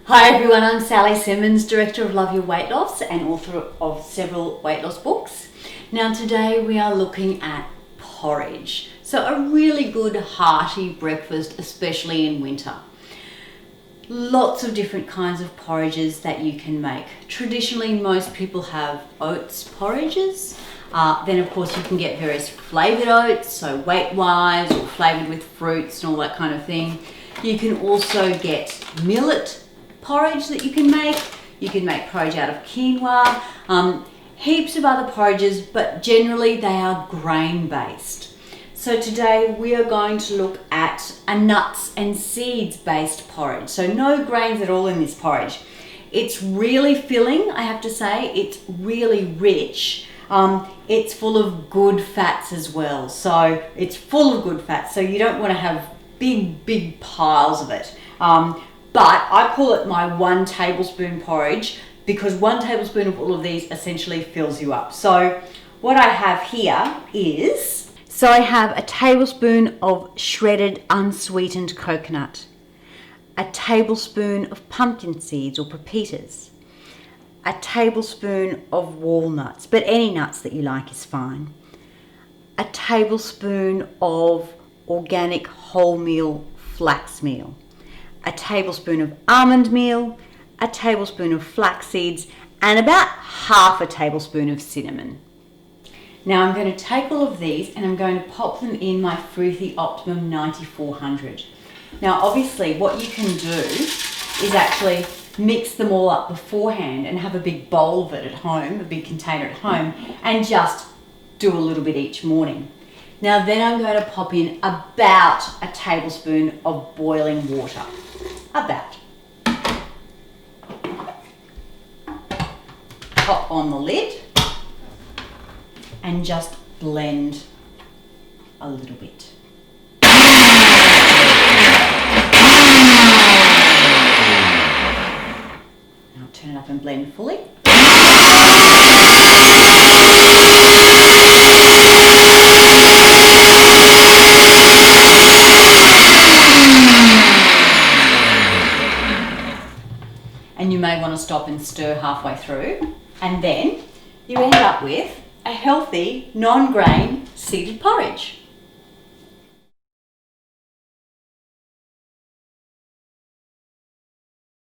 Hi everyone, I'm Sally Simmons, Director of Love Your Weight Loss and author of several weight loss books. Now today we are looking at porridge. So a really good hearty breakfast, especially in winter. Lots of different kinds of porridges that you can make. Traditionally, most people have oats porridges. Then of course you can get various flavoured oats, so weight-wise or flavoured with fruits and all that kind of thing. You can also get millet porridge that you can make. You can make porridge out of quinoa, heaps of other porridges, but generally they are grain based. So today we are going to look at a nuts and seeds based porridge. So no grains at all in this porridge. It's really filling, I have to say. It's really rich. It's full of good fats as well. So it's full of good fats. So you don't want to have big piles of it. But I call it my 1 tablespoon porridge because 1 tablespoon of all of these essentially fills you up. So what I have here is, I have a tablespoon of shredded unsweetened coconut, a tablespoon of pumpkin seeds or pepitas, a tablespoon of walnuts, but any nuts that you like is fine, a tablespoon of organic wholemeal flax meal, a tablespoon of almond meal, a tablespoon of flax seeds, and about half a tablespoon of cinnamon. Now I'm going to take all of these and I'm going to pop them in my Froothie Optimum 9400. Now obviously what you can do is actually mix them all up beforehand and have a big bowl of it at home, a big container at home, and just do a little bit each morning. Now then I'm going to pop in about a tablespoon of boiling water. About. Pop on the lid and just blend a little bit. Now turn it up and blend fully. And you may want to stop and stir halfway through, and then you end up with a healthy, non-grain seeded porridge.